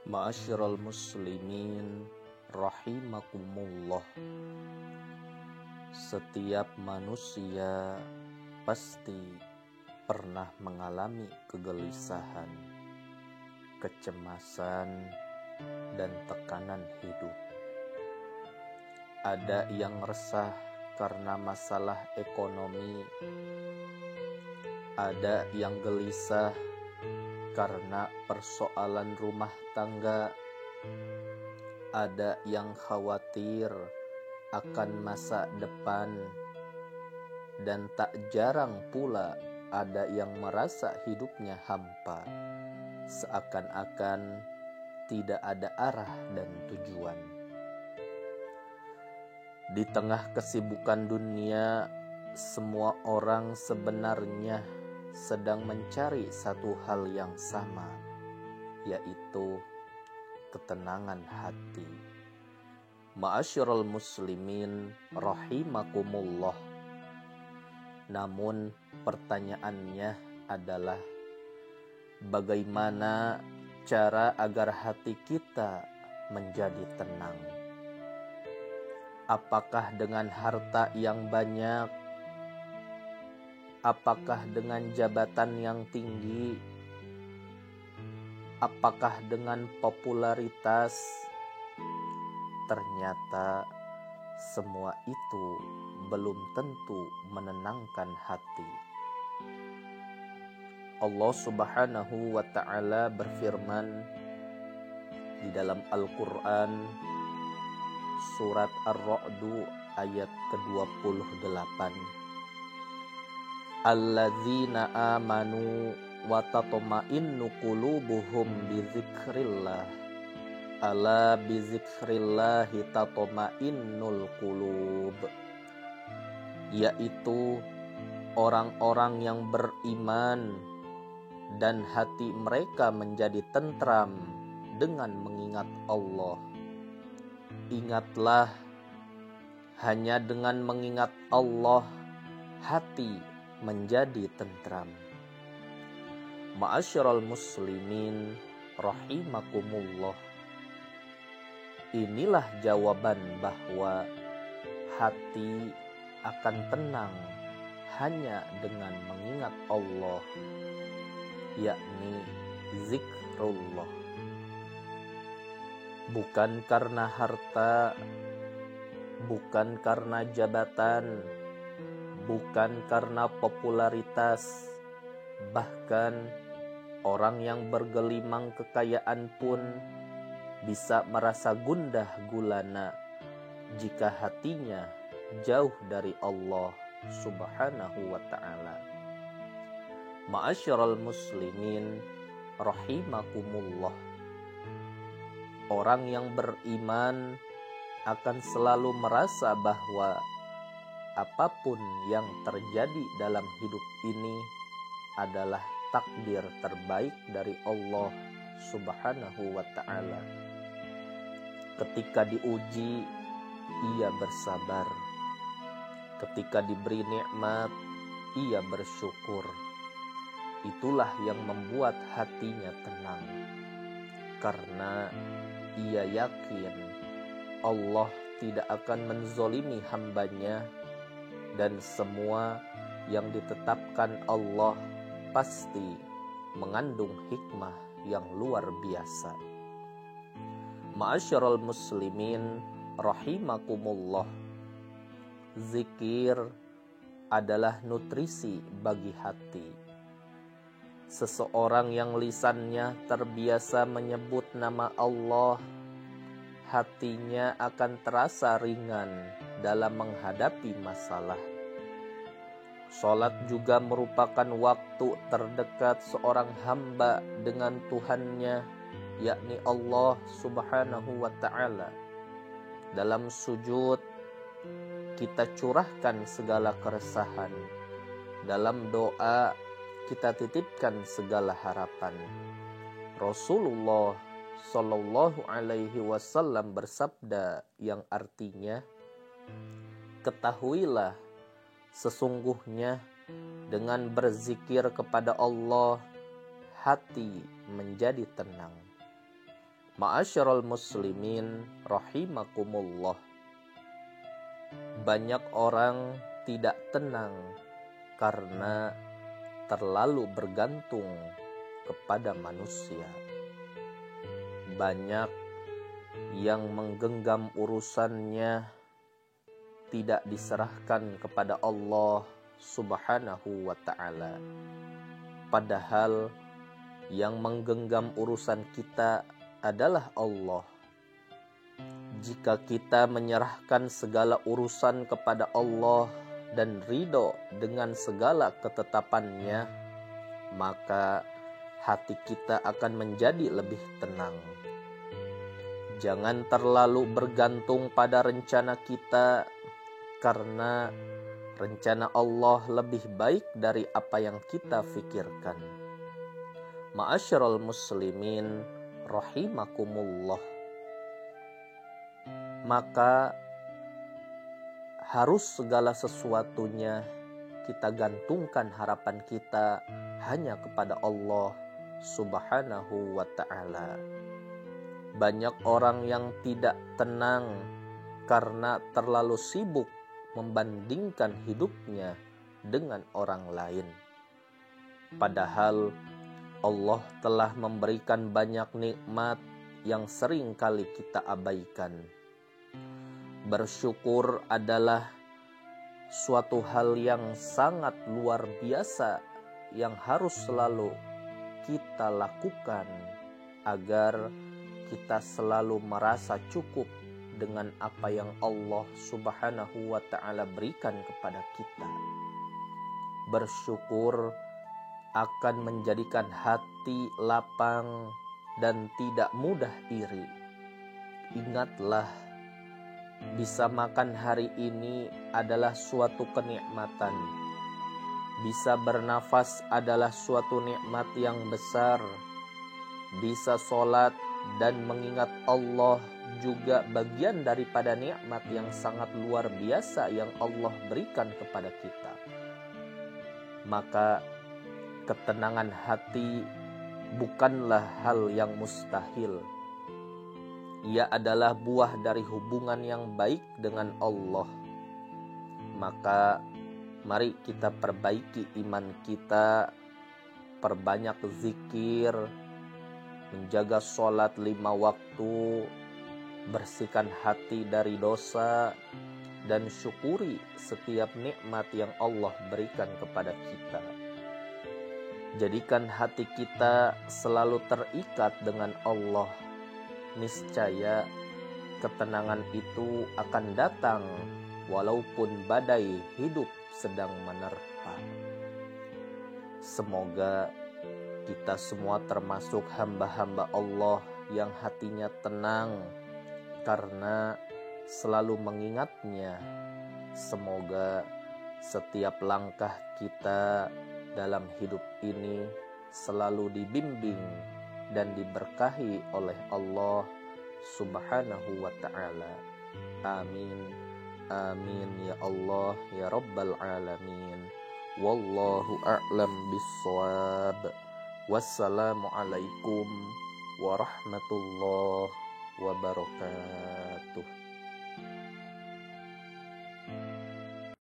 Ma'asyiral muslimin rahimakumullah. Setiap manusia pasti pernah mengalami kegelisahan, kecemasan, dan tekanan hidup. Ada yang resah karena masalah ekonomi, ada yang gelisah karena persoalan rumah tangga, ada yang khawatir akan masa depan, dan tak jarang pula ada yang merasa hidupnya hampa, seakan-akan tidak ada arah dan tujuan. Di tengah kesibukan dunia, semua orang sebenarnya sedang mencari satu hal yang sama, yaitu ketenangan hati. Ma'asyiral muslimin rahimakumullah. Namun pertanyaannya adalah, bagaimana cara agar hati kita menjadi tenang? Apakah dengan harta yang banyak? Apakah dengan jabatan yang tinggi? Apakah dengan popularitas? Ternyata semua itu belum tentu menenangkan hati. Allah Subhanahu wa ta'ala berfirman di dalam Al-Quran surat Ar-Ra'du ayat ke-28. Alladzina amanu wa tatma'innu qulubuhum bizikrillah. Ala bizikrillahi tatma'innul qulub. Yaitu orang-orang yang beriman dan hati mereka menjadi tentram dengan mengingat Allah. Ingatlah, hanya dengan mengingat Allah hati menjadi tentram. Ma'asyiral muslimin rahimakumullah. Inilah jawaban bahwa hati akan tenang hanya dengan mengingat Allah, yakni zikrullah. Bukan karena harta, bukan karena jabatan, bukan karena popularitas, bahkan orang yang bergelimang kekayaan pun bisa merasa gundah gulana jika hatinya jauh dari Allah Subhanahu wa ta'ala. Ma'asyiral muslimin rahimakumullah. Orang yang beriman akan selalu merasa bahwa apapun yang terjadi dalam hidup ini adalah takdir terbaik dari Allah Subhanahu wa ta'ala. Ketika diuji, ia bersabar. Ketika diberi nikmat, ia bersyukur. Itulah yang membuat hatinya tenang, karena ia yakin Allah tidak akan menzolimi hambanya, dan semua yang ditetapkan Allah pasti mengandung hikmah yang luar biasa. Ma'asyiral muslimin rahimakumullah. Zikir adalah nutrisi bagi hati. Seseorang yang lisannya terbiasa menyebut nama Allah, hatinya akan terasa ringan dalam menghadapi masalah. Salat juga merupakan waktu terdekat seorang hamba dengan Tuhannya, yakni Allah Subhanahu wa ta'ala. Dalam sujud, kita curahkan segala keresahan. Dalam doa, kita titipkan segala harapan. Rasulullah Sallallahu alaihi wasallam bersabda yang artinya, ketahuilah sesungguhnya dengan berzikir kepada Allah hati menjadi tenang. Ma'asyiral muslimin rahimakumullah. Banyak orang tidak tenang karena terlalu bergantung kepada manusia. Banyak yang menggenggam urusannya tidak diserahkan kepada Allah Subhanahu wa ta'ala. Padahal yang menggenggam urusan kita adalah Allah. Jika kita menyerahkan segala urusan kepada Allah dan ridho dengan segala ketetapannya, maka hati kita akan menjadi lebih tenang. Jangan terlalu bergantung pada rencana kita, karena rencana Allah lebih baik dari apa yang kita pikirkan. Ma'asyiral muslimin rahimakumullah. Maka harus segala sesuatunya kita gantungkan harapan kita hanya kepada Allah Subhanahu wa ta'ala. Banyak orang yang tidak tenang karena terlalu sibuk membandingkan hidupnya dengan orang lain. Padahal Allah telah memberikan banyak nikmat yang sering kali kita abaikan. Bersyukur adalah suatu hal yang sangat luar biasa yang harus selalu kita lakukan agar kita selalu merasa cukup dengan apa yang Allah Subhanahu wa ta'ala berikan kepada kita. Bersyukur akan menjadikan hati lapang dan tidak mudah iri. Ingatlah, bisa makan hari ini adalah suatu kenikmatan. Bisa bernafas adalah suatu nikmat yang besar. Bisa sholat dan mengingat Allah juga bagian daripada nikmat yang sangat luar biasa yang Allah berikan kepada kita. Maka ketenangan hati bukanlah hal yang mustahil. Ia adalah buah dari hubungan yang baik dengan Allah. Maka mari kita perbaiki iman kita, perbanyak zikir, menjaga sholat 5 waktu, bersihkan hati dari dosa, dan syukuri setiap nikmat yang Allah berikan kepada kita. Jadikan hati kita selalu terikat dengan Allah. Niscaya ketenangan itu akan datang walaupun badai hidup sedang menerpa. Semoga kita semua termasuk hamba-hamba Allah yang hatinya tenang karena selalu mengingatnya. Semoga setiap langkah kita dalam hidup ini selalu dibimbing dan diberkahi oleh Allah Subhanahu wa ta'ala. Amin. Amin ya Allah ya Rabbal alamin. Wallahu a'lam bissawab. Wassalamualaikum warahmatullahi wabarakatuh.